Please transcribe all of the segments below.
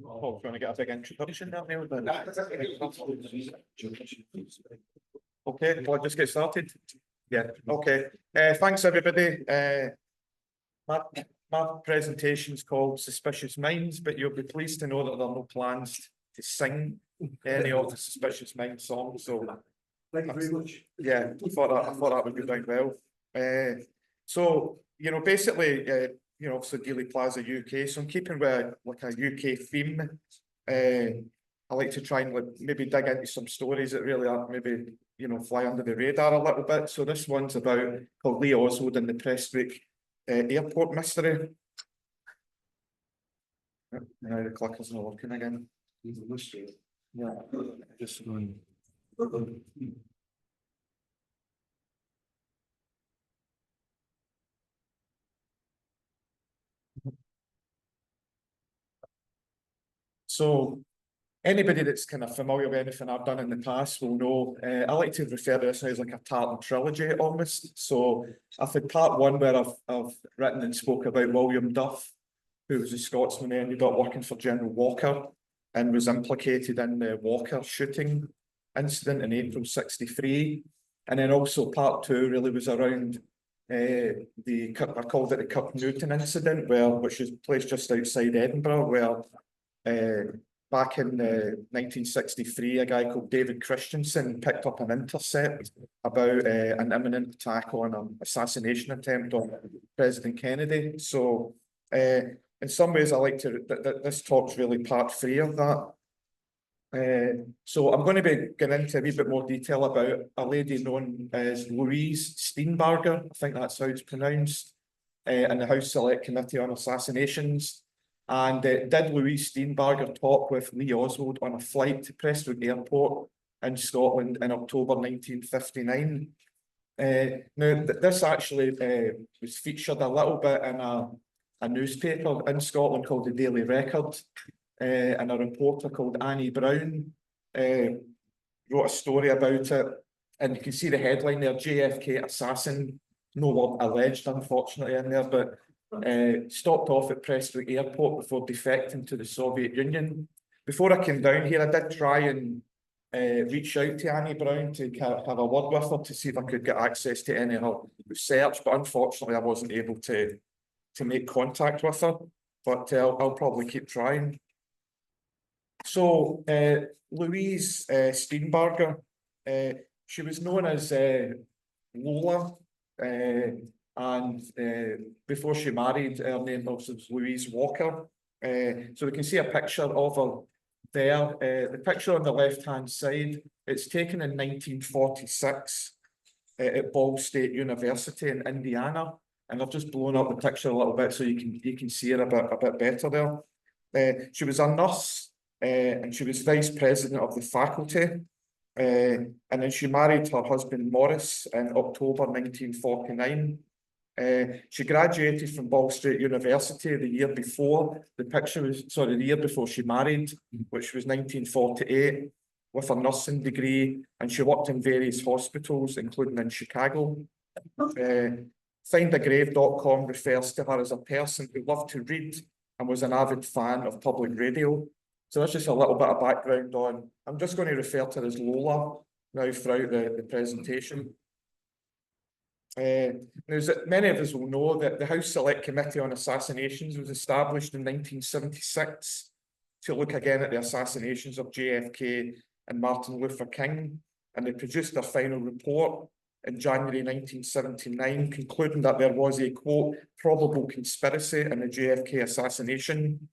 Oh, trying to get a big introduction there, Neil. Okay, well, just get started. Yeah, okay. Thanks, everybody. My presentation is called Suspicious Minds, but you'll be pleased to know that there are no plans to sing any of the Suspicious Minds songs. So, thank you very much. Yeah, I thought that would be done well. So, you know, basically, you know, obviously Dealey Plaza UK. So I'm keeping with like a UK theme. I like to try and maybe dig into some stories that really are maybe, you know, fly under the radar a little bit. So this one's about called Lee Oswald and the Prestwick airport mystery. Now the clicker's not working again. He's a mystery. Yeah, just so anybody that's kind of familiar with anything I've done in the past will know, I like to refer to this as like a Tartan trilogy almost. So I've had part one where I've written and spoke about William Duff, who was a Scotsman who ended up working for General Walker and was implicated in the Walker shooting incident in April '63. And then also part two really was around I called it the Kirk Newton incident, which was placed just outside Edinburgh, where back in 1963, a guy called David Christensen picked up an intercept about an imminent attack on an assassination attempt on President Kennedy. So in some ways, I like to, this talk's really part three of that. So I'm going to be getting into a wee bit more detail about a lady known as Louise Steenbarger, I think that's how it's pronounced, in the House Select Committee on Assassinations. And did Louise Steenbarger talk with Lee Oswald on a flight to Prestwick Airport in Scotland in October 1959? Now, this actually was featured a little bit in a newspaper in Scotland called the Daily Record, and a reporter called Annie Brown wrote a story about it. And you can see the headline there, JFK assassin, no word alleged, unfortunately, in there, but stopped off at Prestwick Airport before defecting to the Soviet Union. Before I came down here, I did try and reach out to Annie Brown to have a word with her to see if I could get access to any of her research, but unfortunately I wasn't able to make contact with her, but I'll probably keep trying. So Louise Steenbarger, she was known as Lola, and before she married, her name was Louise Walker. So we can see a picture of her there. The picture on the left-hand side, it's taken in 1946 at Ball State University in Indiana. And I've just blown up the picture a little bit so you can see her a bit better there. She was a nurse and she was vice president of the faculty. And then she married her husband Morris in October 1949. She graduated from Ball State University the year before. The year before she married, which was 1948, with a nursing degree, and she worked in various hospitals, including in Chicago. Findagrave.com refers to her as a person who loved to read and was an avid fan of public radio. So that's just a little bit of background on. I'm just going to refer to her as Lola now throughout the presentation. Many of us will know that the House Select Committee on Assassinations was established in 1976 to look again at the assassinations of JFK and Martin Luther King, and they produced their final report in January 1979, concluding that there was a, quote, probable conspiracy in the JFK assassination.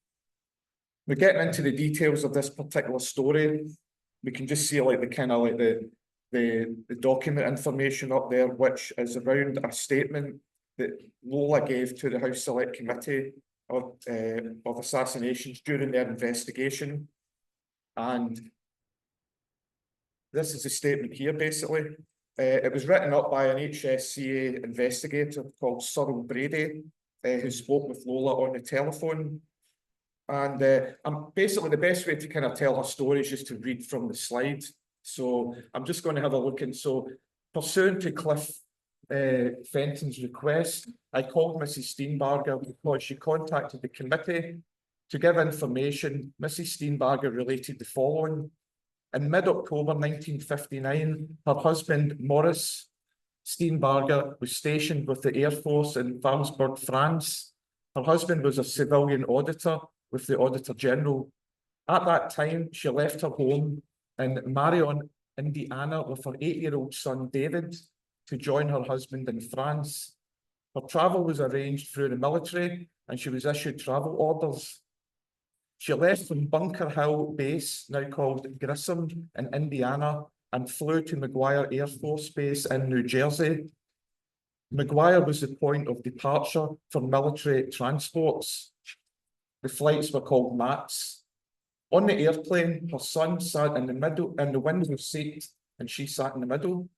We're getting into the details of this particular story. We can just see like the kind of like the document information up there, which is around a statement that Lola gave to the House Select Committee of Assassinations during their investigation. And this is a statement here, basically. It was written up by an HSCA investigator called Cyril Brady, who spoke with Lola on the telephone. And basically the best way to kind of tell her story is just to read from the slide. So I'm just going to have a look in. So pursuant to Cliff Fenton's request, I called Mrs. Steenbarger because she contacted the committee to give information. Mrs. Steenbarger related the following. In mid-October 1959, her husband, Maurice Steenbarger, was stationed with the Air Force in Salzburg, France. Her husband was a civilian auditor with the Auditor General. At that time, she left her home in Marion, Indiana, with her 8-year-old son, David, to join her husband in France. Her travel was arranged through the military and she was issued travel orders. She left from Bunker Hill Base, now called Grissom, in Indiana, and flew to McGuire Air Force Base in New Jersey. McGuire was the point of departure for military transports. The flights were called MATs. On the airplane, her son sat in the middle, in the window seat, and she sat in the middle.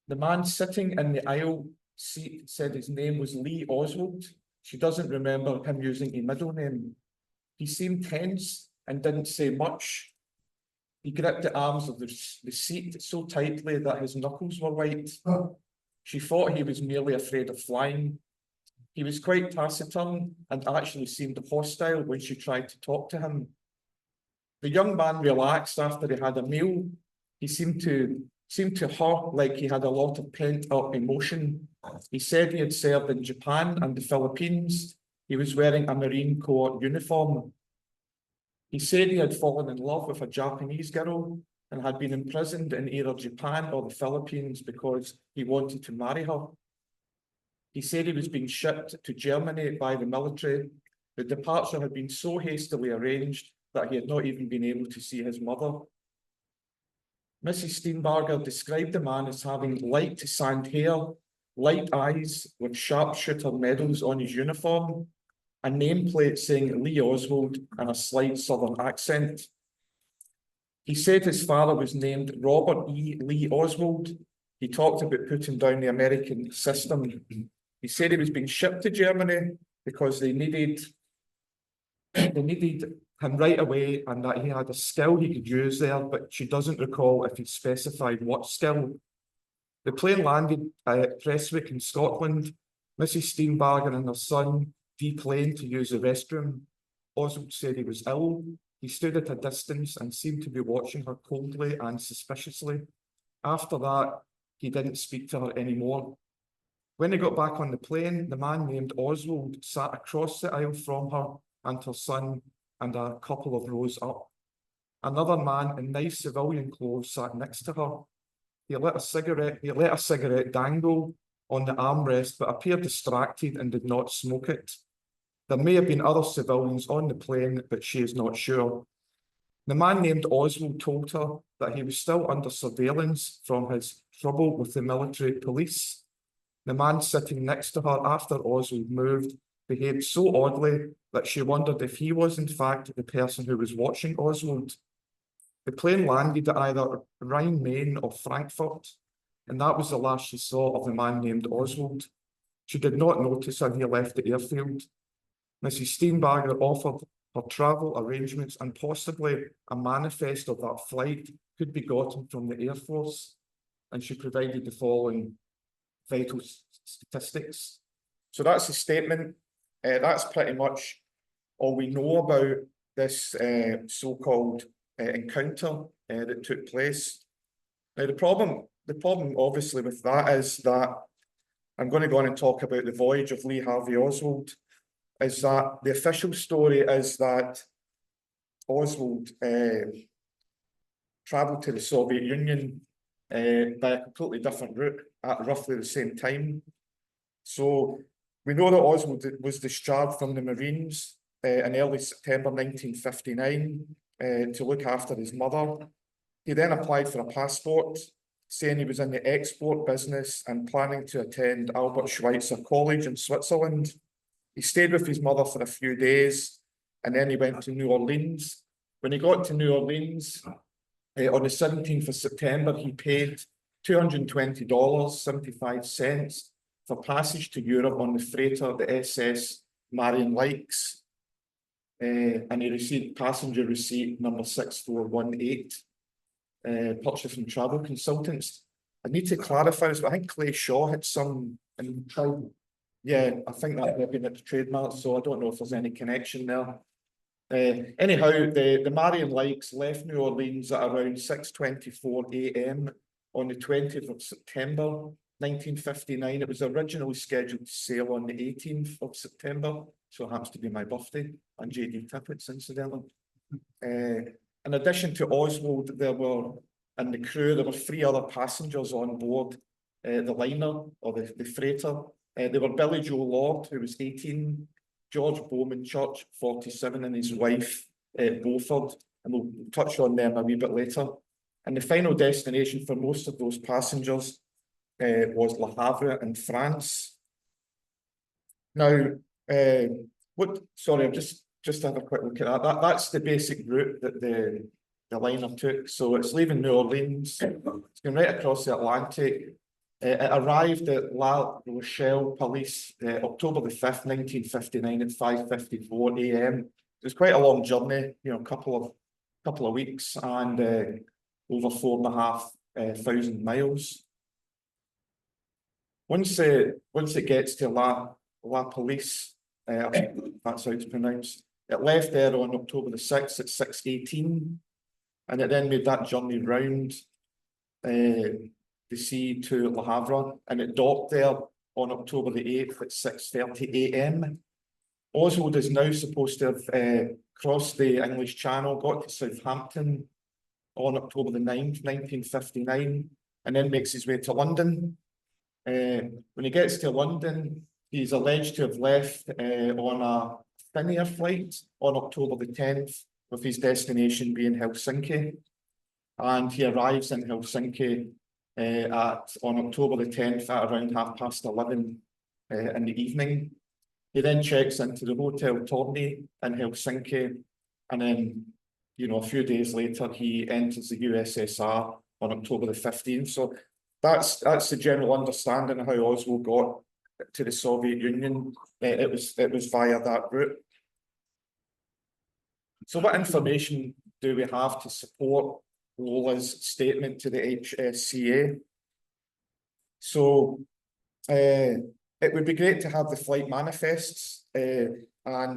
The man sitting in the aisle seat said his name was Lee Oswald. She doesn't remember him using a middle name. He seemed tense and didn't say much. He gripped the arms of the seat so tightly that his knuckles were white. She thought he was merely afraid of flying. He was quite taciturn and actually seemed hostile when she tried to talk to him. The young man relaxed after he had a meal. He seemed to her like he had a lot of pent-up emotion. He said he had served in Japan and the Philippines. He was wearing a Marine Corps uniform. He said he had fallen in love with a Japanese girl and had been imprisoned in either Japan or the Philippines because he wanted to marry her. He said he was being shipped to Germany by the military. The departure had been so hastily arranged that he had not even been able to see his mother. Mrs. Steenbarger described the man as having light sand hair, light eyes with sharpshooter medals on his uniform, a nameplate saying Lee Oswald and a slight southern accent. He said his father was named Robert E. Lee Oswald. He talked about putting down the American system. He said he was being shipped to Germany because they needed him right away and that he had a skill he could use there, but she doesn't recall if he specified what skill. The plane landed at Prestwick in Scotland. Mrs. Steenbarger and her son deplaned to use the restroom. Oswald said he was ill. He stood at a distance and seemed to be watching her coldly and suspiciously. After that, he didn't speak to her anymore. When he got back on the plane, the man named Oswald sat across the aisle from her and her son and a couple of rows up. Another man in nice civilian clothes sat next to her. He let a cigarette dangle on the armrest, but appeared distracted and did not smoke it. There may have been other civilians on the plane, but she is not sure. The man named Oswald told her that he was still under surveillance from his trouble with the military police. The man sitting next to her after Oswald moved behaved so oddly that she wondered if he was in fact the person who was watching Oswald. The plane landed at either Rhine, Main or Frankfurt, and that was the last she saw of the man named Oswald. She did not notice how he left the airfield. Mrs. Steenbarger offered her travel arrangements and possibly a manifest of that flight could be gotten from the Air Force, and she provided the following vital statistics. So that's the statement. That's pretty much all we know about this so-called encounter that took place. Now, the problem obviously with that is that I'm going to go on and talk about the voyage of Lee Harvey Oswald. Is that the official story is that Oswald travelled to the Soviet Union by a completely different route at roughly the same time. So we know that Oswald was discharged from the Marines in early September 1959 to look after his mother. He then applied for a passport, saying he was in the export business and planning to attend Albert Schweitzer College in Switzerland. He stayed with his mother for a few days and then he went to New Orleans. When he got to New Orleans, on the 17th of September, he paid $220.75 for passage to Europe on the freighter, the SS Marion Lakes. And he received passenger receipt number 6418, purchased from travel consultants. I need to clarify this, but I think Clay Shaw had some, and yeah, I think that may have been at the trademark, so I don't know if there's any connection there. Anyhow, the Marion Likes left New Orleans at around 6:24 AM on the 20th of September 1959. It was originally scheduled to sail on the 18th of September, so it happens to be my birthday, and JD Tippett's incidentally. In addition to Oswald, there were, and the crew, there were 3 other passengers on board the liner, or the freighter. They were Billy Joe Lord, who was 18, George Bowman Church, 47, and his wife, Beaufort, and we'll touch on them a wee bit later. And the final destination for most of those passengers was Le Havre in France. Now, sorry, I'll just have a quick look at that. That's the basic route that the liner took. So it's leaving New Orleans, it's going right across the Atlantic. It arrived at La Rochelle Police October the 5th, 1959 at 5:54 AM. It was quite a long journey, you know, a couple of weeks, and over 4,500 miles. Once it gets to La Police, that's how it's pronounced, it left there on October the 6th at 6:18, and it then made that journey round the sea to Le Havre, and it docked there on October the 8th at 6:30 AM. Oswald is now supposed to have crossed the English Channel, got to Southampton on October the 9th, 1959, and then makes his way to London. When he gets to London, he's alleged to have left on a Finnair flight on October the 10th, with his destination being Helsinki. And he arrives in Helsinki on October the 10th at around 11:30 in the evening. He then checks into the Hotel Torney in Helsinki, and then, you know, a few days later, he enters the USSR on October the 15th. So that's the general understanding of how Oswald got to the Soviet Union. It was via that route. So what information do we have to support Lola's statement to the HSCA? So it would be great to have the flight manifests, and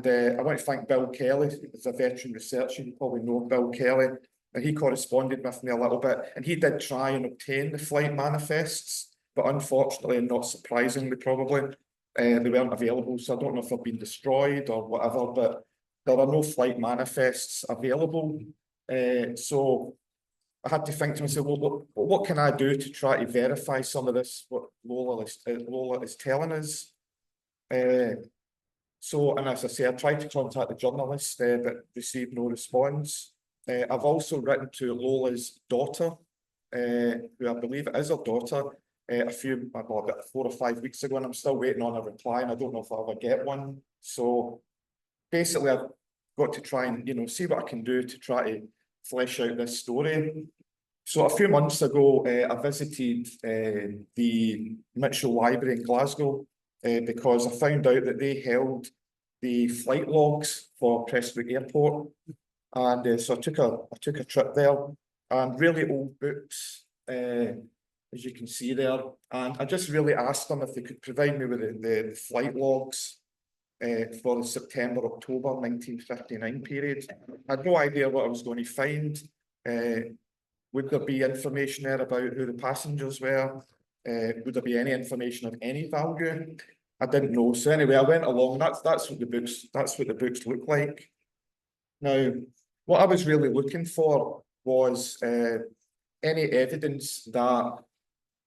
I want to thank Bill Kelly, who's a veteran researcher. You probably know Bill Kelly, and he corresponded with me a little bit, and he did try and obtain the flight manifests, but unfortunately, and not surprisingly probably, they weren't available. So I don't know if they've been destroyed or whatever, but there are no flight manifests available. So I had to think to myself, well, what can I do to try to verify some of this, what Lola is telling us? So, and as I say, I tried to contact the journalist, but received no response. I've also written to Lola's daughter, who I believe is her daughter, about 4 or 5 weeks ago, and I'm still waiting on a reply, and I don't know if I'll ever get one. So basically, I've got to try and, you know, see what I can do to try to flesh out this story. So a few months ago, I visited the Mitchell Library in Glasgow because I found out that they held the flight logs for Prestwick Airport, and so I took a trip there, and really old books, as you can see there, and I just really asked them if they could provide me with the flight logs for the September-October 1959 period. I had no idea what I was going to find. Would there be information there about who the passengers were? Would there be any information of any value? I didn't know. So anyway, I went along. That's what the books look like. Now, what I was really looking for was any evidence that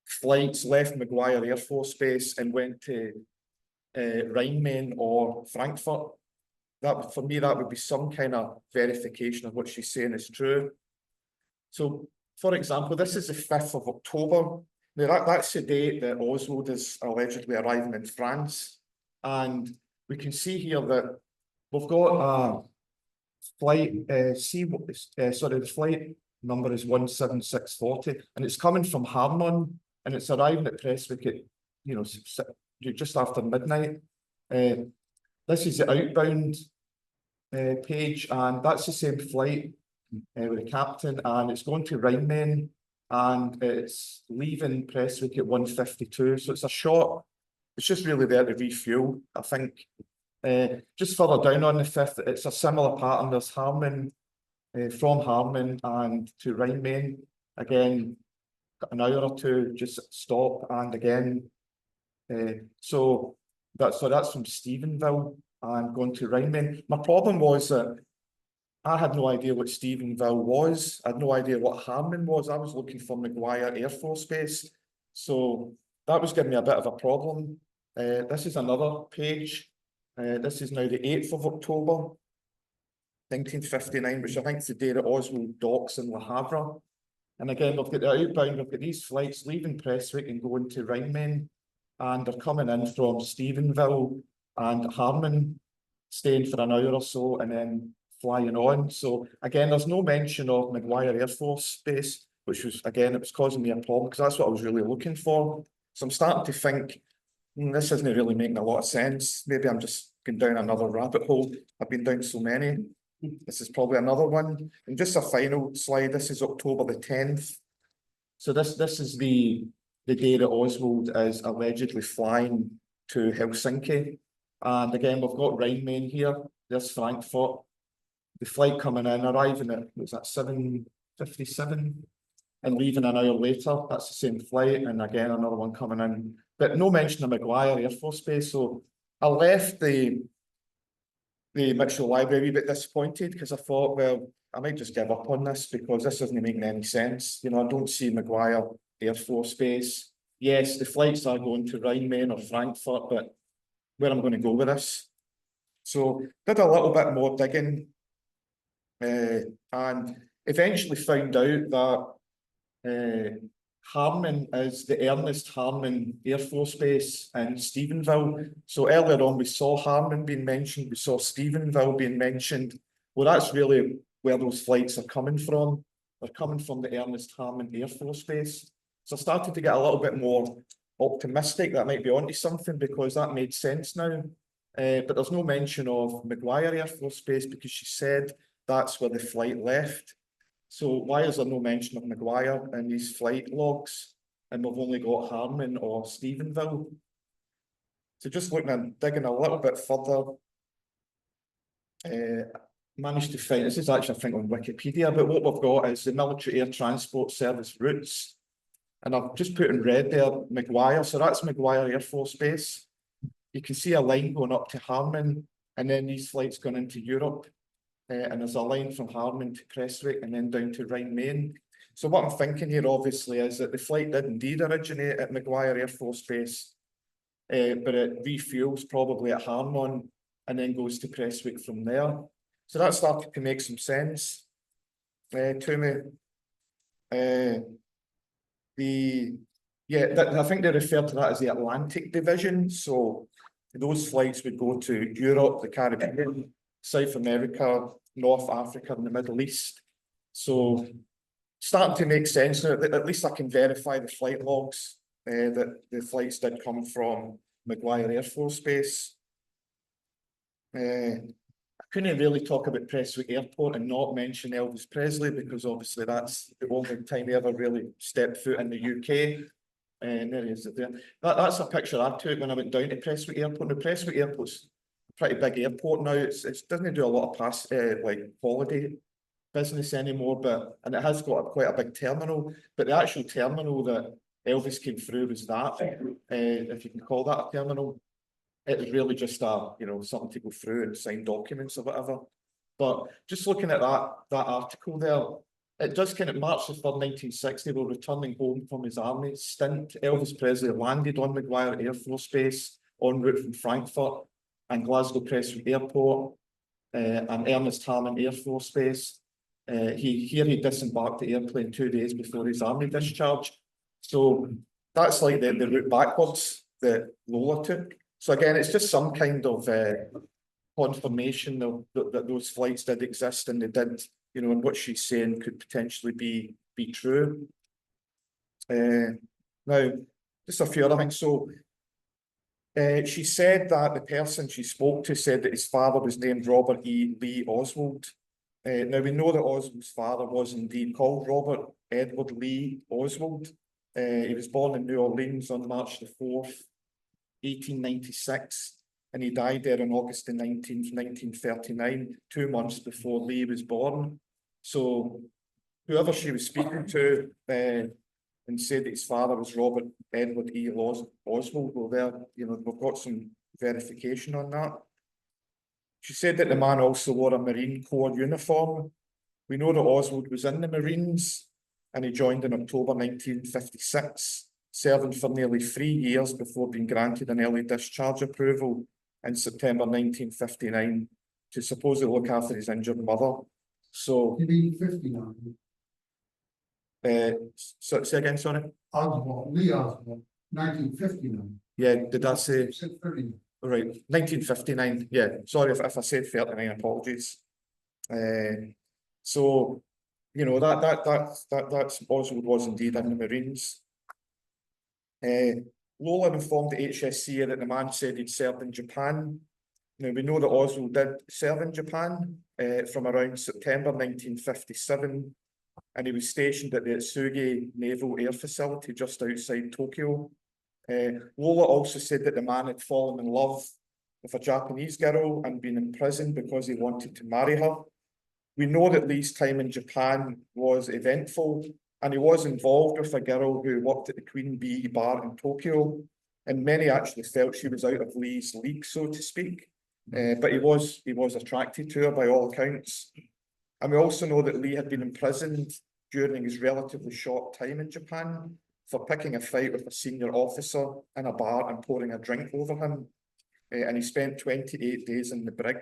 flights left Maguire Air Force Base and went to Rheinmain or Frankfurt. That, for me, that would be some kind of verification of what she's saying is true. So, for example, this is the 5th of October. Now, that's the date that Oswald is allegedly arriving in France. And we can see here that we've got a flight, the flight number is 17640, and it's coming from Harmon, and it's arriving at Prestwick at, you know, just after midnight. This is the outbound page, and that's the same flight with the captain, and it's going to Rheinmain. and it's leaving Prestwick at 1:52. So it's a short, it's just really there to refuel, I think. Just further down on the 5th, it's a similar pattern. There's Harman, from Harman and to Rhine. Again, an hour or two, just stop, and again. So that's from Stephenville and going to Rhine. My problem was that I had no idea what Stephenville was. I had no idea what Harman was. I was looking for Maguire Air Force Base. So that was giving me a bit of a problem. This is another page. This is now the 8th of October, 1959, which I think is the day that Oswald docks in Le Havre. And again, we've got the outbound, we've got these flights leaving Prestwick and going to Rhine, and they're coming in from Stephenville and Harman, staying for an hour or so, and then flying on. So again, there's no mention of Maguire Air Force Base, which was, again, it was causing me a problem because that's what I was really looking for. So I'm starting to think, this isn't really making a lot of sense. Maybe I'm just going down another rabbit hole. I've been down so many. This is probably another one. And just a final slide. This is October the 10th. So this is the day that Oswald is allegedly flying to Helsinki. And again, we've got Rhine here. There's Frankfurt. The flight coming in, arriving at, was that 7:57? And leaving an hour later. That's the same flight. And again, another one coming in. But no mention of Maguire Air Force Base. So I left the Mitchell Library a bit disappointed because I thought, well, I might just give up on this because this isn't making any sense. You know, I don't see Maguire Air Force Base. Yes, the flights are going to Rhine or Frankfurt, but where am I going to go with this? So did a little bit more digging and eventually found out that Harman is the Ernest Harman Air Force Base in Stephenville. So earlier on we saw Harman being mentioned, we saw Stephenville being mentioned. Well, that's really where those flights are coming from. They're coming from the Ernest Harman Air Force Base. So I started to get a little bit more optimistic that I might be onto something because that made sense now. But there's no mention of Maguire Air Force Base because she said that's where the flight left. So why is there no mention of Maguire in these flight logs? And we've only got Harman or Stephenville. So just looking and digging a little bit further, managed to find, this is actually I think on Wikipedia, but what we've got is the Military Air Transport Service routes. And I've just put in red there, Maguire, so that's Maguire Air Force Base. You can see a line going up to Harman, and then these flights going into Europe. And there's a line from Harman to Prestwick and then down to Rhine. So what I'm thinking here obviously is that the flight did indeed originate at Maguire Air Force Base, but it refuels probably at Harman and then goes to Prestwick from there. So that started to make some sense to me. I think they refer to that as the Atlantic Division. So those flights would go to Europe, the Caribbean, South America, North Africa, and the Middle East. So starting to make sense now. At least I can verify the flight logs that the flights did come from Maguire Air Force Base. I couldn't really talk about Prestwick Airport and not mention Elvis Presley because obviously that's the only time he ever really stepped foot in the UK. And there he is there. That's a picture I took when I went down to Prestwick Airport. Now Prestwick Airport's a pretty big airport now. It doesn't do a lot of like holiday business anymore, and it has got quite a big terminal. But the actual terminal that Elvis came through was that, if you can call that a terminal. It was really just something to go through and sign documents or whatever. But just looking at that article there, it does kind of March the 3rd, 1960, while returning home from his army stint, Elvis Presley landed on Maguire Air Force Base en route from Frankfurt and Glasgow Prestwick Airport and Ernest Harman Air Force Base. He disembarked the airplane 2 days before his army discharge. So that's like the route backwards that Lola took. So again, it's just some kind of confirmation that those flights did exist and they did, and what she's saying could potentially be true. Now, just a few other things. So she said that the person she spoke to said that his father was named Robert E. Lee Oswald. Now we know that Oswald's father was indeed called Robert Edward Lee Oswald. He was born in New Orleans on March the 4th, 1896, and he died there on August the 19th, 1939, 2 months before Lee was born. So whoever she was speaking to and said that his father was Robert Edward E. Oswald, well, there, we've got some verification on that. She said that the man also wore a Marine Corps uniform. We know that Oswald was in the Marines, and he joined in October 1956, serving for nearly 3 years before being granted an early discharge approval in September 1959 to supposedly look after his injured mother. So, You mean 59? so say again, sorry. Oswald, Lee Oswald, 1959. Yeah, did I say? Said 39. Right, 1959. Yeah, sorry if I said 39, apologies. So, that's Oswald was indeed in the Marines. Lola informed the HSCA that the man said he'd served in Japan. Now, we know that Oswald did serve in Japan from around September 1957, and he was stationed at the Atsugi Naval Air Facility just outside Tokyo. Lola also said that the man had fallen in love with a Japanese girl and been in prison because he wanted to marry her. We know that Lee's time in Japan was eventful, and he was involved with a girl who worked at the Queen Bee bar in Tokyo, and many actually felt she was out of Lee's league, so to speak. But he was attracted to her by all accounts. And we also know that Lee had been imprisoned during his relatively short time in Japan for picking a fight with a senior officer in a bar and pouring a drink over him. And he spent 28 days in the brig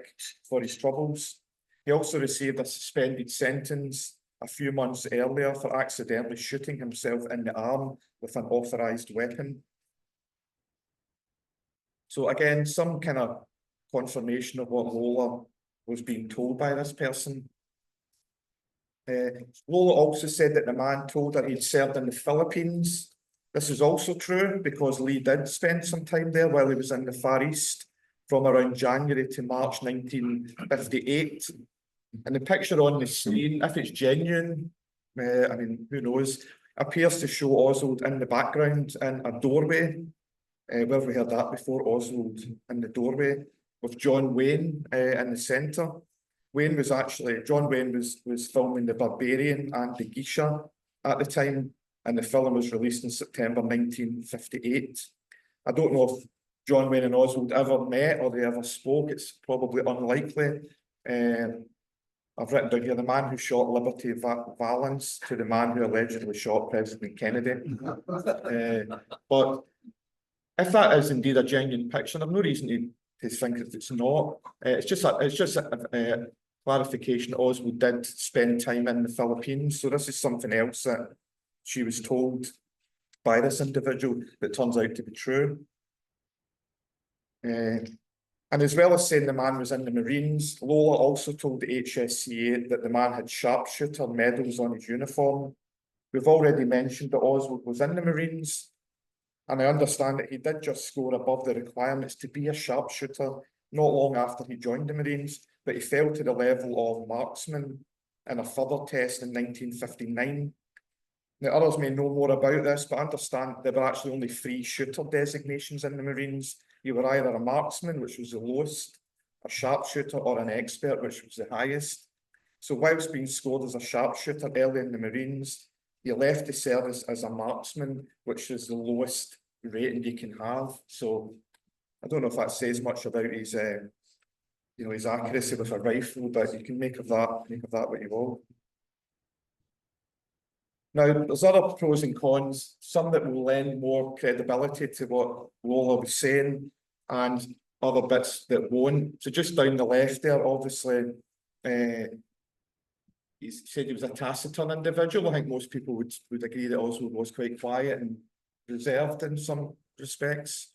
for his troubles. He also received a suspended sentence a few months earlier for accidentally shooting himself in the arm with an authorised weapon. So again, some kind of confirmation of what Lola was being told by this person. Lola also said that the man told her he'd served in the Philippines. This is also true because Lee did spend some time there while he was in the Far East from around January to March 1958. And the picture on the screen, if it's genuine, I mean, who knows, appears to show Oswald in the background in a doorway. Where have we heard that before? Oswald in the doorway with John Wayne in the centre. John Wayne was filming The Barbarian and The Geisha at the time, and the film was released in September 1958. I don't know if John Wayne and Oswald ever met or they ever spoke. It's probably unlikely. I've written down here, the man who shot Liberty Valance to the man who allegedly shot President Kennedy. But if that is indeed a genuine picture, I've no reason to think that it's not. It's just a clarification. Oswald did spend time in the Philippines, so this is something else that she was told by this individual that turns out to be true. And as well as saying the man was in the Marines, Lola also told the HSCA that the man had sharpshooter medals on his uniform. We've already mentioned that Oswald was in the Marines, and I understand that he did just score above the requirements to be a sharpshooter not long after he joined the Marines, but he fell to the level of marksman in a further test in 1959. Now, others may know more about this, but understand there were actually only 3 shooter designations in the Marines. You were either a marksman, which was the lowest, a sharpshooter, or an expert, which was the highest. So whilst being scored as a sharpshooter early in the Marines, he left the service as a marksman, which is the lowest rating you can have. So I don't know if that says much about his his accuracy with a rifle, but you can make of that what you will. Now, there's other pros and cons, some that will lend more credibility to what Lola was saying, and other bits that won't. So just down the left there, obviously, he said he was a taciturn individual. I think most people would agree that Oswald was quite quiet and reserved in some respects.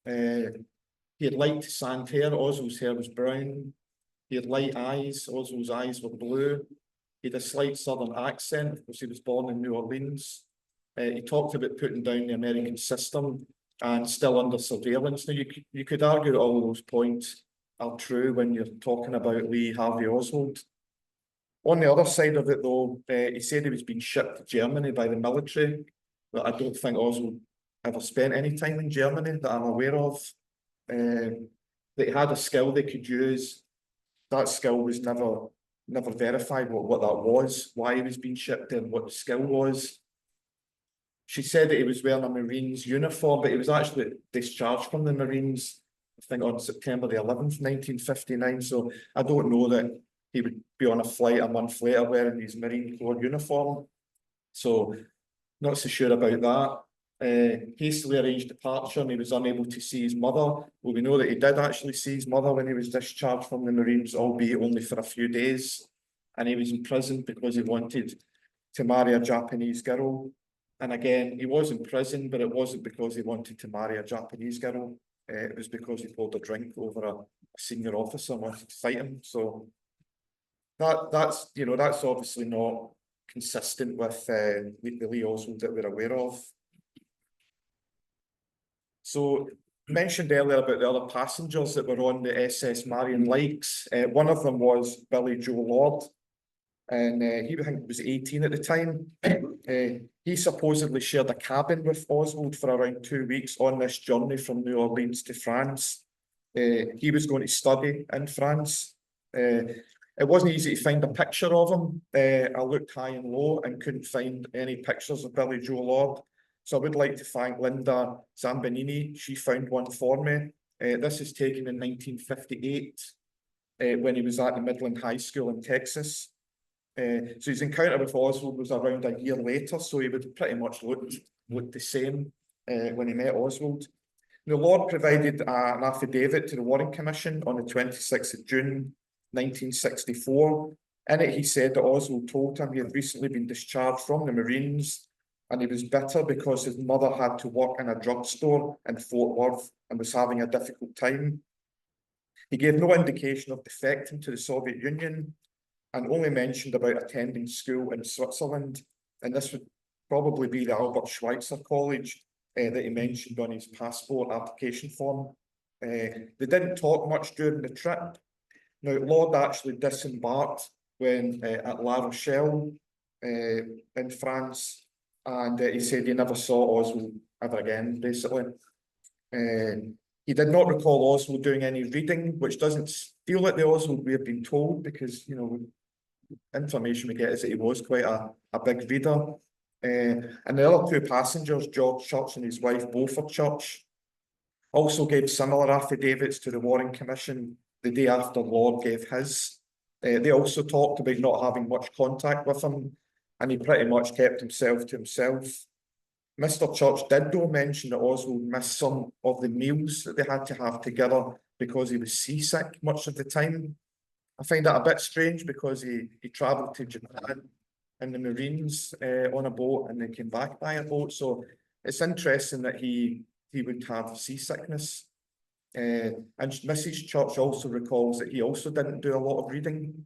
He had light sand hair. Oswald's hair was brown. He had light eyes. Oswald's eyes were blue. He had a slight southern accent because he was born in New Orleans. He talked about putting down the American system and still under surveillance. Now, you could argue that all of those points are true when you're talking about Lee Harvey Oswald. On the other side of it though, he said he was being shipped to Germany by the military, but I don't think Oswald ever spent any time in Germany that I'm aware of. That he had a skill they could use. That skill was never verified what that was, why he was being shipped there, what the skill was. She said that he was wearing a Marine's uniform, but he was actually discharged from the Marines, I think on September the 11th, 1959. So I don't know that he would be on a flight a month later wearing his Marine Corps uniform. So not so sure about that. Hastily arranged departure, and he was unable to see his mother. Well, we know that he did actually see his mother when he was discharged from the Marines, albeit only for a few days. And he was in prison because he wanted to marry a Japanese girl. And again, he was in prison, but it wasn't because he wanted to marry a Japanese girl. It was because he pulled a drink over a senior officer and wanted to fight him. So that's obviously not consistent with the Lee Oswald that we're aware of. So mentioned earlier about the other passengers that were on the SS Marion Likes. One of them was Billy Joe Lord, and he I think was 18 at the time. He supposedly shared a cabin with Oswald for around 2 weeks on this journey from New Orleans to France. He was going to study in France. It wasn't easy to find a picture of him. I looked high and low and couldn't find any pictures of Billy Joe Lord. So I would like to thank Linda Zambonini. She found one for me. This is taken in 1958 when he was at the Midland High School in Texas. So his encounter with Oswald was around a year later, so he would pretty much looked the same when he met Oswald. The Lord provided an affidavit to the Warren Commission on the 26th of June 1964. In it, he said that Oswald told him he had recently been discharged from the Marines, and he was bitter because his mother had to work in a drugstore in Fort Worth and was having a difficult time. He gave no indication of defecting to the Soviet Union and only mentioned about attending school in Switzerland. And this would probably be the Albert Schweitzer College that he mentioned on his passport application form. They didn't talk much during the trip. Now, Lord actually disembarked when at La Rochelle in France, and he said he never saw Oswald ever again, basically. He did not recall Oswald doing any reading, which doesn't feel like the Oswald we have been told, because, you know, information we get is that he was quite a big reader. And the other two passengers, George Church and his wife, Beaufort Church, also gave similar affidavits to the Warren Commission the day after Lord gave his. They also talked about not having much contact with him, and he pretty much kept himself to himself. Mr. Church did though mention that Oswald missed some of the meals that they had to have together because he was seasick much of the time. I find that a bit strange because he travelled to Japan in the Marines on a boat, and then came back by a boat. So it's interesting that he would have seasickness. And Mrs. Church also recalls that he also didn't do a lot of reading.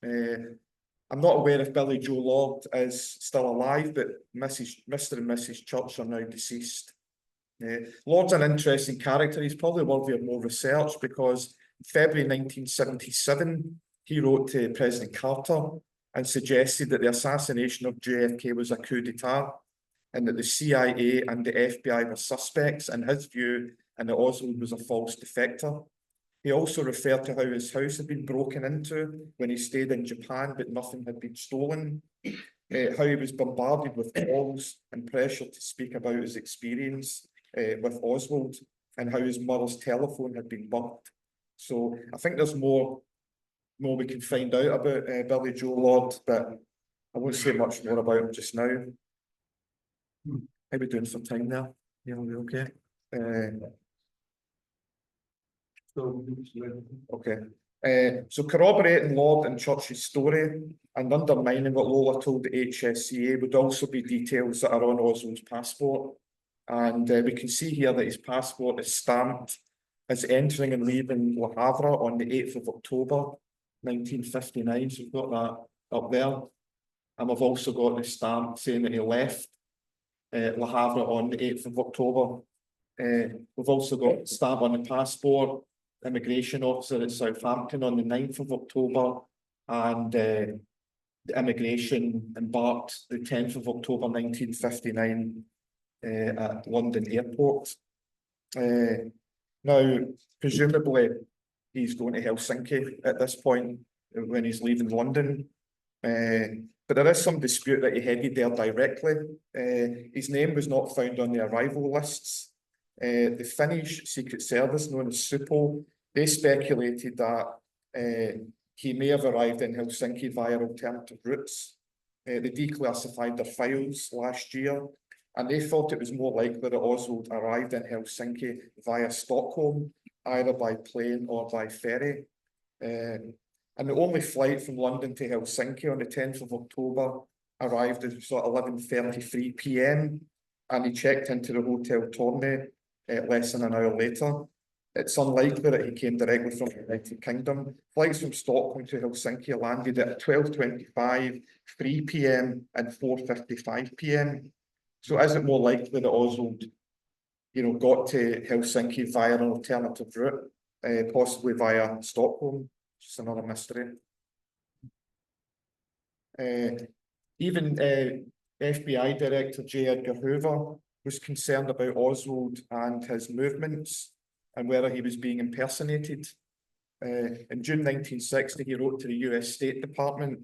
I'm not aware if Billy Joe Lord is still alive, but Mr. and Mrs. Church are now deceased. Lord's an interesting character. He's probably worthy of more research because in February 1977, he wrote to President Carter and suggested that the assassination of JFK was a coup d'etat and that the CIA and the FBI were suspects in his view, and that Oswald was a false defector. He also referred to how his house had been broken into when he stayed in Japan, but nothing had been stolen. How he was bombarded with calls and pressure to speak about his experience with Oswald, and how his mother's telephone had been bumped. So I think there's more we can find out about Billy Joe Lord, but I won't say much more about him just now. How are we doing for time there? Yeah, are we okay? So corroborating Lord and Church's story and undermining what Lola told the HSCA would also be details that are on Oswald's passport. And we can see here that his passport is stamped as entering and leaving Le Havre on the 8th of October 1959. So we've got that up there. And we've also got the stamp saying that he left Le Havre on the 8th of October. We've also got a stamp on the passport, immigration officer at Southampton on the 9th of October, and the immigration embarked the 10th of October 1959 at London Airport. Now, presumably, he's going to Helsinki at this point when he's leaving London. But there is some dispute that he headed there directly. His name was not found on the arrival lists. The Finnish Secret Service, known as SUPO, they speculated that he may have arrived in Helsinki via alternative routes. They declassified their files last year, and they thought it was more likely that Oswald arrived in Helsinki via Stockholm, either by plane or by ferry. And the only flight from London to Helsinki on the 10th of October arrived at sort of 11:33 p.m. and he checked into the Hotel Torney less than an hour later. It's unlikely that he came directly from the United Kingdom. Flights from Stockholm to Helsinki landed at 12:25, 3 p.m. and 4:55 p.m. So is it more likely that Oswald, got to Helsinki via an alternative route, possibly via Stockholm? Just another mystery. Even FBI Director J. Edgar Hoover was concerned about Oswald and his movements and whether he was being impersonated. In June 1960, he wrote to the US State Department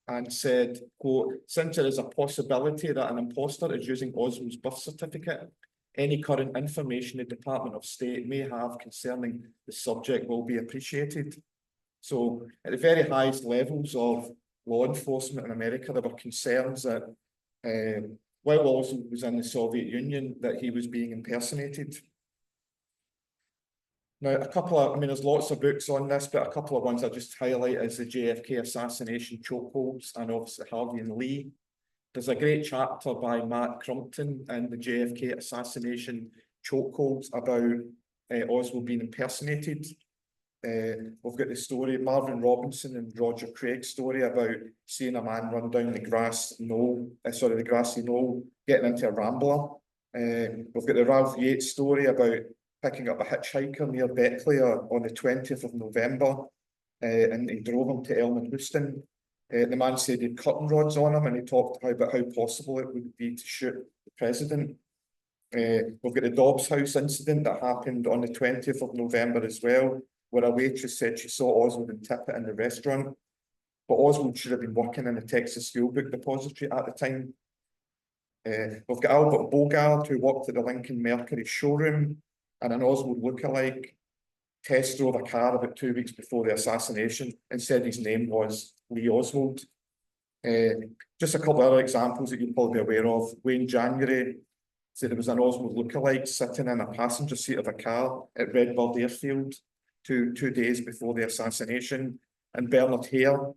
and said, quote, "Since there is a possibility that an impostor is using Oswald's birth certificate, any current information the Department of State may have concerning the subject will be appreciated." So at the very highest levels of law enforcement in America, there were concerns that while Oswald was in the Soviet Union, that he was being impersonated. Now, there's lots of books on this, but a couple of ones I just highlight is the JFK assassination chokeholds and obviously Harvey and Lee. There's a great chapter by Matt Crumpton in the JFK assassination chokeholds about Oswald being impersonated. We've got the story, Marvin Robinson and Roger Craig's story about seeing a man run down the grassy knoll, getting into a rambler. We've got the Ralph Yates story about picking up a hitchhiker near Beckley on the 20th of November, and he drove him to Elmwood Houston. The man said he had curtain rods on him, and he talked about how possible it would be to shoot the president. We've got the Dobbs House incident that happened on the 20th of November as well, where a waitress said she saw Oswald and Tippett in the restaurant, but Oswald should have been working in the Texas Steelbook Depository at the time. We've got Albert Bogard, who worked at the Lincoln Mercury showroom, and an Oswald lookalike test drove a car about 2 weeks before the assassination and said his name was Lee Oswald. Just a couple of other examples that you'll probably be aware of. Wayne January said there was an Oswald lookalike sitting in a passenger seat of a car at Redbird Airfield two days before the assassination. And Bernard Hare,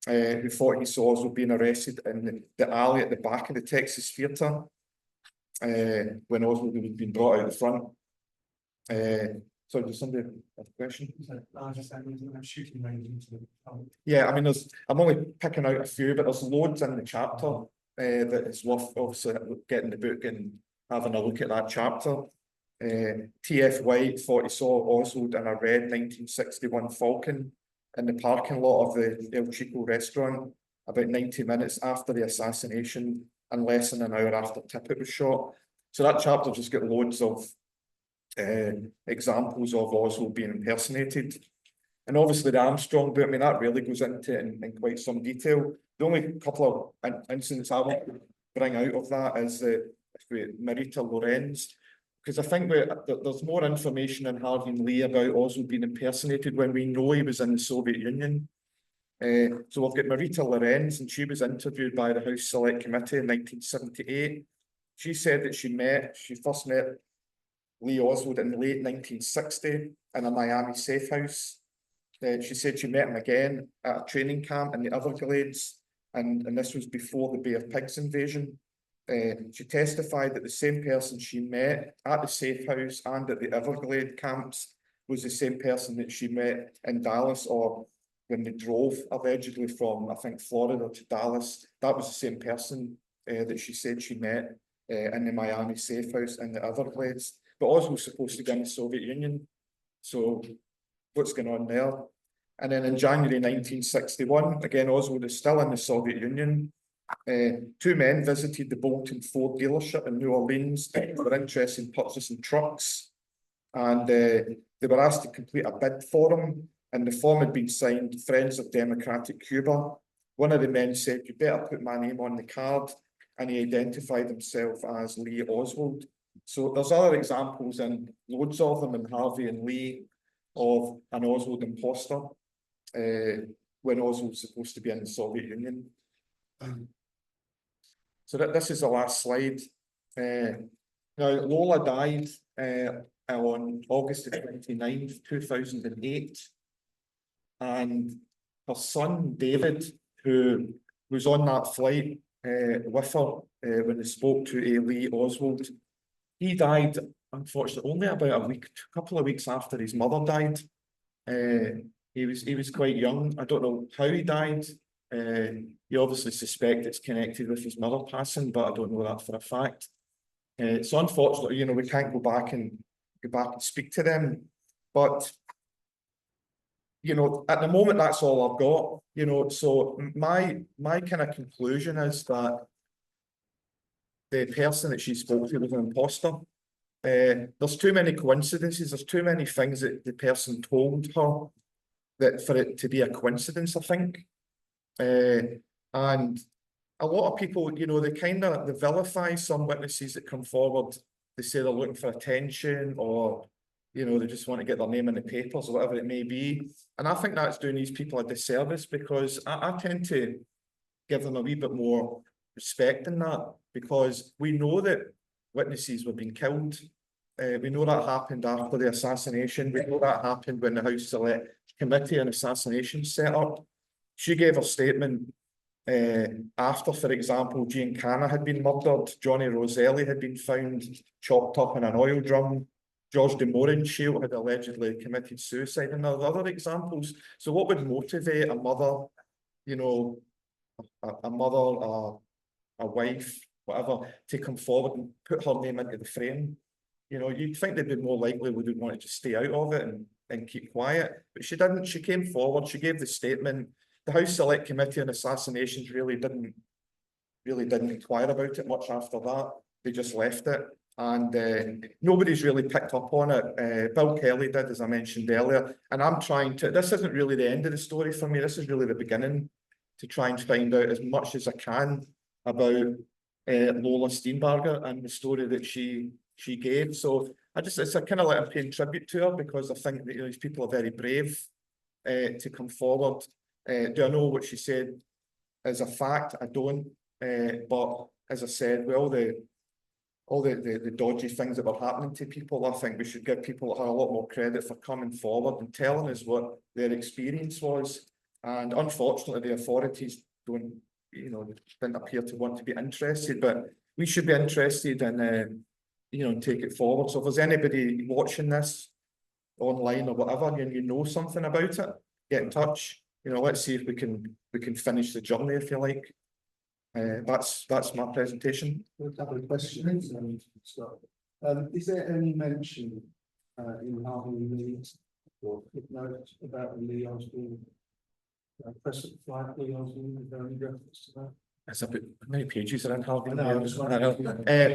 who thought he saw Oswald being arrested in the alley at the back of the Texas Theatre when Oswald had been brought out the front. So does somebody have a question? Yeah, I'm only picking out a few, but there's loads in the chapter that it's worth obviously getting the book and having a look at that chapter. T.F. White thought he saw Oswald in a red 1961 Falcon in the parking lot of the El Chico restaurant about 90 minutes after the assassination and less than an hour after Tippett was shot. So that chapter just got loads of examples of Oswald being impersonated. And obviously the Armstrong book, that really goes into it in quite some detail. The only couple of incidents I want to bring out of that is Marita Lorenz, because I think there's more information in Harvey and Lee about Oswald being impersonated when we know he was in the Soviet Union. So we've got Marita Lorenz, and she was interviewed by the House Select Committee in 1978. She said that she first met Lee Oswald in late 1960 in a Miami safe house. She said she met him again at a training camp in the Everglades, and this was before the Bay of Pigs invasion. She testified that the same person she met at the safe house and at the Everglade camps was the same person that she met in Dallas, or when they drove allegedly from, I think, Florida to Dallas. That was the same person that she said she met in the Miami safe house in the Everglades. But Oswald's supposed to be in the Soviet Union. So what's going on there? And then in January 1961, again, Oswald is still in the Soviet Union. Two men visited the Bolton Ford dealership in New Orleans. They were interested in purchasing trucks, and they were asked to complete a bid for them. And the form had been signed, Friends of Democratic Cuba. One of the men said, "You better put my name on the card," and he identified himself as Lee Oswald. So there's other examples, and loads of them in Harvey and Lee, of an Oswald impostor when Oswald's supposed to be in the Soviet Union. So this is the last slide. Now, Lola died on August the 29th, 2008. And her son, David, who was on that flight with her when they spoke to Lee Oswald, he died, unfortunately, only about a couple of weeks after his mother died. He was quite young. I don't know how he died. You obviously suspect it's connected with his mother passing, but I don't know that for a fact. So unfortunately, you know, we can't go back and speak to them. But you know, at the moment, that's all I've got. You know, so my kind of conclusion is that the person that she spoke to was an imposter. There's too many coincidences. There's too many things that the person told her that for it to be a coincidence, I think. And a lot of people, you know, they vilify some witnesses that come forward. They say they're looking for attention, or, you know, they just want to get their name in the papers or whatever it may be. And I think that's doing these people a disservice, because I tend to give them a wee bit more respect than that, because we know that witnesses were being killed. We know that happened after the assassination. We know that happened when the House Select Committee on Assassination set up. She gave a statement after, for example, Giancana had been murdered, Johnny Roselli had been found chopped up in an oil drum, George de Morenschildt had allegedly committed suicide, and there are other examples. So what would motivate a mother, you know, a mother, a wife, whatever, to come forward and put her name into the frame? You know, you'd think they'd be more likely would want to just stay out of it and keep quiet. But she didn't. She came forward, she gave the statement. The House Select Committee on Assassinations really didn't inquire about it much after that. They just left it. And nobody's really picked up on it. Bill Kelly did, as I mentioned earlier. And I'm trying to, this isn't really the end of the story for me. This is really the beginning, to try and find out as much as I can about Lola Steenbarger and the story that she gave. So it's a kind of like I'm paying tribute to her, because I think that, you know, these people are very brave to come forward. Do I know what she said as a fact? I don't. But as I said, with all the dodgy things that were happening to people, I think we should give people a lot more credit for coming forward and telling us what their experience was. And unfortunately, the authorities didn't appear to want to be interested, but we should be interested and take it forward. So if there's anybody watching this online or whatever, and you know something about it, get in touch. You know, let's see if we can finish the journey, if you like. That's my presentation. A couple of questions. Is there any mention in Harvey and Reid or footnote about the Lee Oswald Prestwick flight? Lee Oswald, is there any reference to that? It's about how many pages are in Harvey?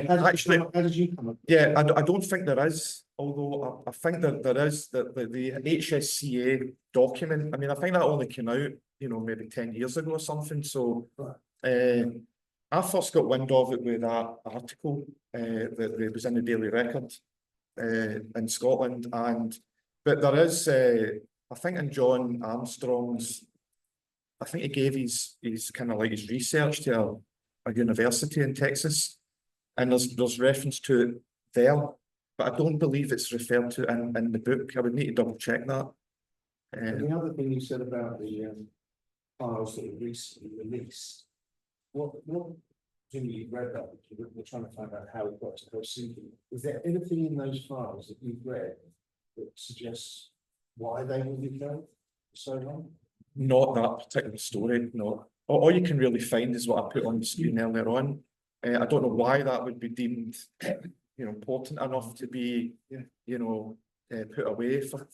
Actually, how did you come up? Yeah, I don't think there is, although I think that there is the HSCA document. I mean, I think that only came out, you know, maybe 10 years ago or something. So I first got wind of it with that article that was in the Daily Record in Scotland. But there is, I think in John Armstrong's, I think he gave his kind of like his research to a university in Texas, and there's reference to it there, but I don't believe it's referred to in the book. I would need to double check that. The other thing you said about the files that were recently released, what you read that, we're trying to find out how it got to Helsinki. Is there anything in those files that you've read that suggests why they were withheld for so long? Not that particular story, no. All you can really find is what I put on the screen earlier on. I don't know why that would be deemed, important enough to be, put away for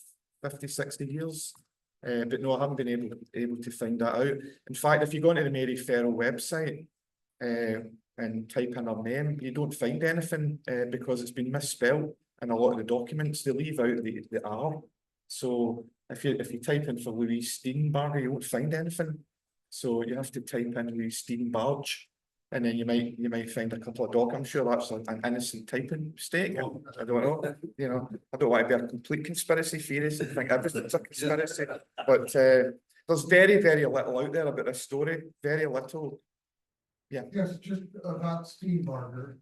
50, 60 years. But no, I haven't been able to find that out. In fact, if you go onto the Mary Ferrell website and type in her name, you don't find anything because it's been misspelled in a lot of the documents. They leave out the R. So if you type in for Louise Steenbarger, you won't find anything. So you have to type in Louise Steenbarge, and then you might find a couple of documents. I'm sure that's an innocent typing mistake. I don't know. You know, I don't want to be a complete conspiracy theorist and think everything's a conspiracy. But there's very, very little out there about this story. Very little. Yeah. Yes, just about Steenbarger.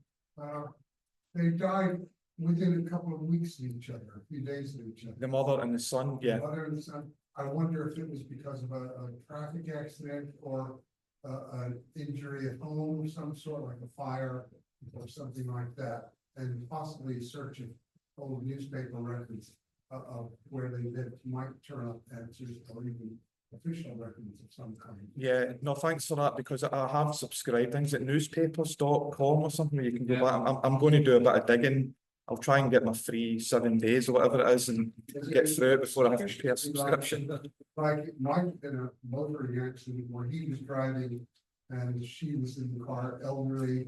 They died within a couple of weeks of each other, a few days of each other. The mother and the son. Yeah. The mother and the son. I wonder if it was because of a traffic accident or an injury at home of some sort, like a fire or something like that, and possibly a search of old newspaper records of where they lived might turn up answers or even official records of some kind. Yeah, no, thanks for that, because I have subscribed things at newspapers.com or something where you can go back. I'm going to do a bit of digging. I'll try and get my free 7 days or whatever it is and get through it before I have to pay a subscription. Like it might have been a motoring accident where he was driving and she was in the car, elderly.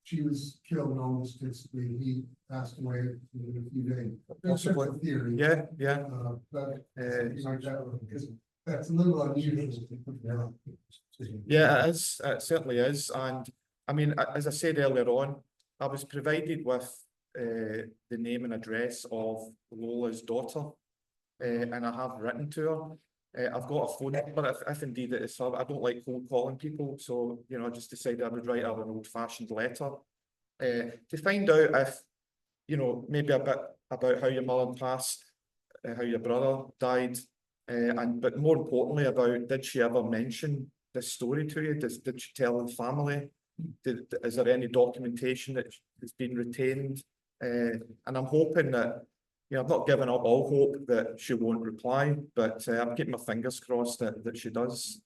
She was killed almost instantly. He passed away within a few days. Possibly. That's a theory. Yeah, yeah. But something like that, because that's a little unusual. Yeah, it is. It certainly is. And I mean, as I said earlier on, I was provided with the name and address of Lola's daughter, and I have written to her. I've got a phone number if indeed it is her. I don't like cold calling people, so you know, I just decided I would write her an old-fashioned letter to find out if, you know, maybe a bit about how your mother passed, how your brother died, but more importantly about, did she ever mention this story to you? Did she tell the family? Is there any documentation that has been retained? And I'm hoping that, you know, I've not given up all hope that she won't reply, but I'm keeping my fingers crossed that she does.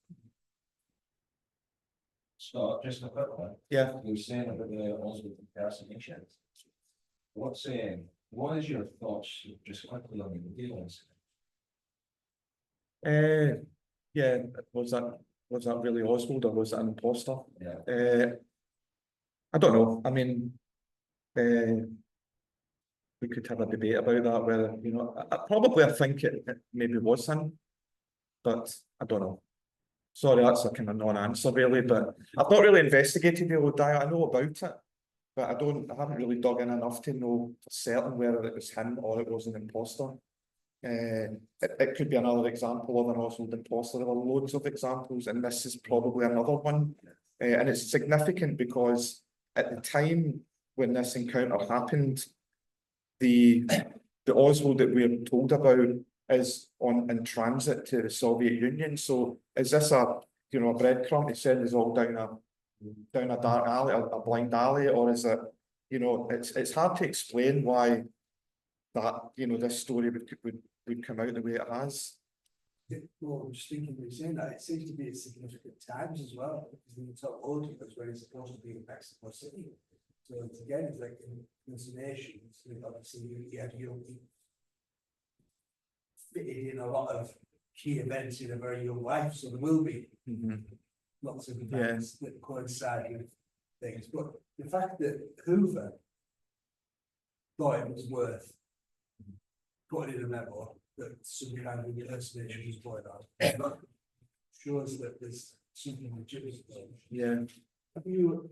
So just a quick one. Yeah. You were saying about the Oswald impersonation. What is your thoughts just quickly on the dealings? Yeah, was that really Oswald or was that an impostor? Yeah. I don't know. I mean, we could have a debate about that, whether, you know, I think it maybe was him, but I don't know. Sorry, that's a kind of non-answer really, but I've not really investigated the old diet. I know about it, but I haven't really dug in enough to know for certain whether it was him or it was an imposter. It could be another example of an Oswald imposter. There are loads of examples, and this is probably another one. And it's significant because at the time when this encounter happened, the Oswald that we're told about is in transit to the Soviet Union. So is this a breadcrumb to send us all down a dark alley, a blind alley, or is it, you know, it's hard to explain why that, you know, this story would come out the way it has. Well, I'm just thinking, we're saying that it seems to be at significant times as well, because when you talk audience where it's supposed to be in Mexico City. So it's again, it's like hallucinations. Obviously, you fitted in a lot of key events in a very young life, so there will be lots of events that coincide with things. But the fact that Hoover thought it was worth putting in a memo that some kind of impersonation was going on shows that there's something legitimate. Yeah. Have you?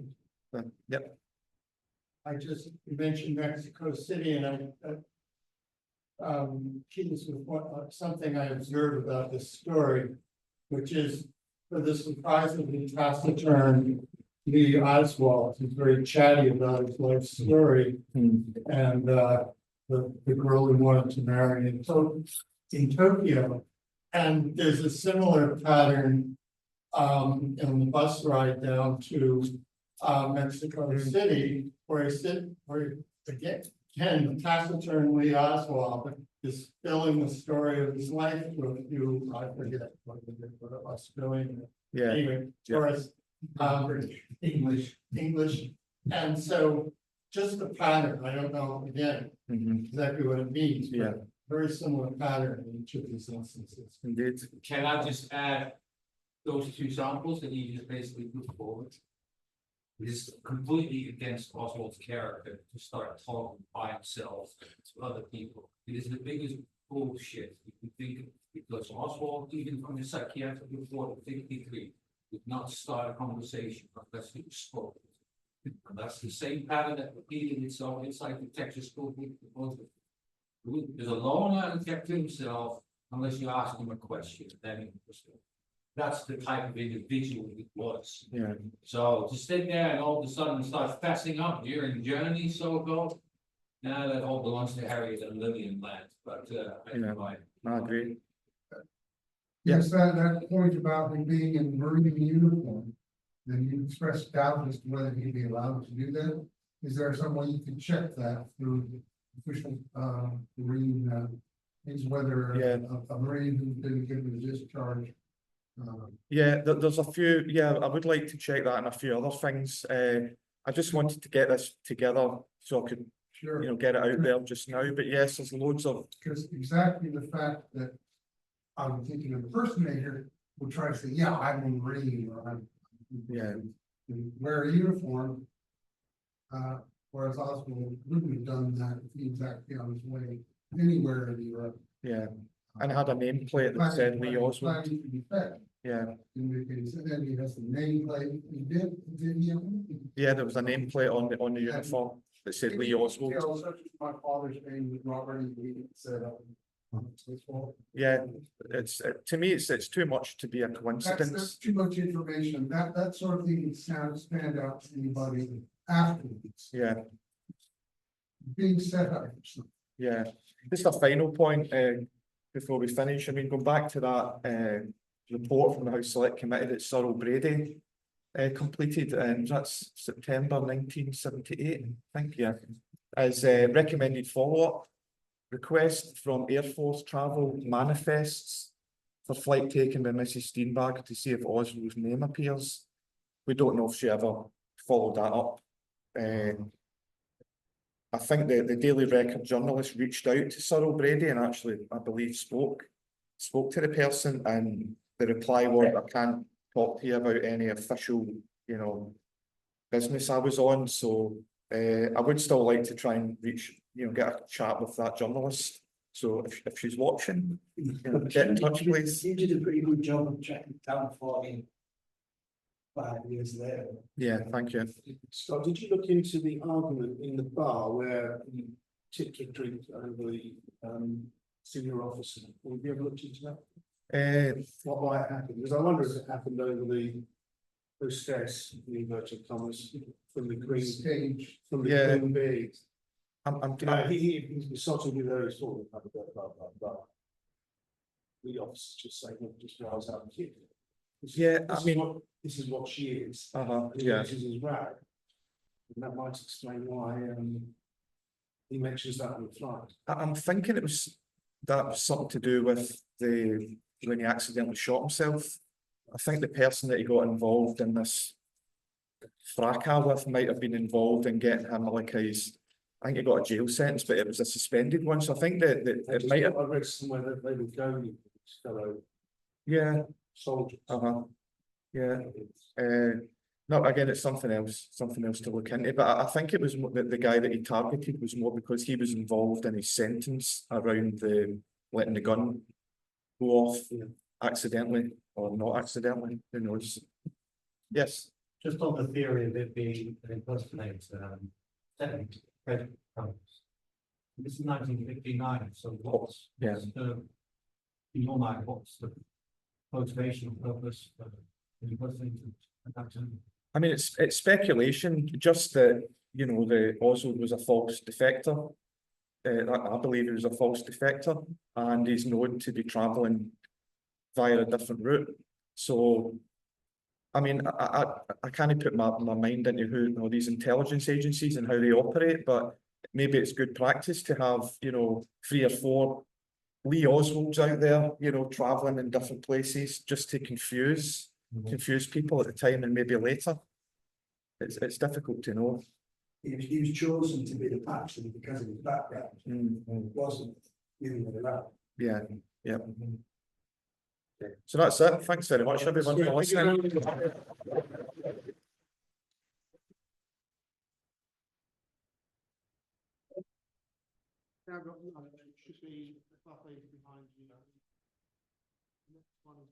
Yep. I just mentioned Mexico City, and I keeps with something I observed about this story, which is for the surprisingly taciturn Lee Oswald, who's very chatty about his life story, and the girl who wanted to marry in Tokyo. And there's a similar pattern in the bus ride down to Mexico City, where again, the taciturn Lee Oswald is spilling the story of his life to a few, I forget what it was, spilling. Yeah. Anyway, whereas English. And so just the pattern, I don't know again exactly what it means. Yeah. very similar pattern in each of these instances. Indeed. Can I just add those two samples that you just basically put forward? It is completely against Oswald's character to start talking by himself to other people. It is the biggest bullshit you can think of, because Oswald, even from the psychiatric report of 53, did not start a conversation unless he spoke. And that's the same pattern that repeated itself inside the Texas school. There's a loner and kept to himself unless you ask him a question. Then he was. That's the type of individual he was. Yeah. So to sit there and all of a sudden start fessing up during journey so ago, now that all belongs to Harriet and Lillian land. But I agree. Yes, that point about him being in Marine uniform, then you expressed doubt as to whether he'd be allowed to do that. Is there some way you can check that through official Marine things, whether a Marine who's been given a discharge? Yeah, there's a few. Yeah, I would like to check that and a few other things. I just wanted to get this together so I could, get it out there just now. But yes, there's loads of. Because exactly the fact that I'm thinking an impersonator would try to say, yeah, I'm a Marine, or I'm wear a uniform. Whereas Oswald wouldn't have done that if he was actually on his way anywhere in Europe. Yeah, and had a nameplate that said Lee Oswald. Yeah. In the case, and then he has the nameplate. Did he? Yeah, there was a nameplate on the uniform that said Lee Oswald. My father's name was Robert, and he said, yeah, to me, it's too much to be a coincidence. That's too much information. That sort of thing can stand out to anybody afterwards. Yeah. Being set up. Yeah, just a final point before we finish. I mean, going back to that report from the House Select Committee that Cyril Brady completed, and that's September 1978, I think, yeah, as recommended follow-up request from Air Force travel manifests for flight taken by Mrs. Steenberg to see if Oswald's name appears. We don't know if she ever followed that up. I think the Daily Record journalist reached out to Cyril Brady and actually, I believe, spoke to the person, and the reply was, I can't talk to you about any official, business I was on. So I would still like to try and reach, get a chat with that journalist. So if she's watching, get in touch, please. You did a pretty good job of tracking down for me 5 years later. Yeah, thank you. Scott, did you look into the argument in the bar where you tipped your drink over the senior officer? Have you ever looked into that? What might happen? Because I wonder if it happened over the hostess, in inverted commas, from the green Stage. from the Yeah. green bee. I'm He besotted with her story, blah, blah, blah, blah, blah. The officer just saying, look, just rouse out the kid. This is what she is. yeah. This is his rag. And that might explain why he mentions that on the flight. I'm thinking that was something to do with when he accidentally shot himself. I think the person that he got involved in this fracas with might have been involved in getting him I think he got a jail sentence, but it was a suspended one. So I think that it might have. I read somewhere that they would go with this fellow soldiers. Yeah. No, again, it's something else to look into. But I think it was the guy that he targeted was more because he was involved in his sentence around letting the gun go off accidentally or not accidentally. Who knows? Yes. Just on the theory of it being an impersonator, technically, this is 1959. So what's in your mind? What's the motivation purpose for impersonating at that time? I mean, it's speculation. Just that the Oswald was a false defector. I believe he was a false defector, and he's known to be travelling via a different route. So, I mean, I can't put my mind into who these intelligence agencies and how they operate, but maybe it's good practice to have 3 or 4 Lee Oswalds out there, travelling in different places just to confuse people at the time and maybe later. It's difficult to know. He was chosen to be the patron because of his background. It wasn't dealing with that. Yeah, yeah. So that's it. Thanks very much, everyone, for listening. Now, it should be the buffet behind you. Next one is.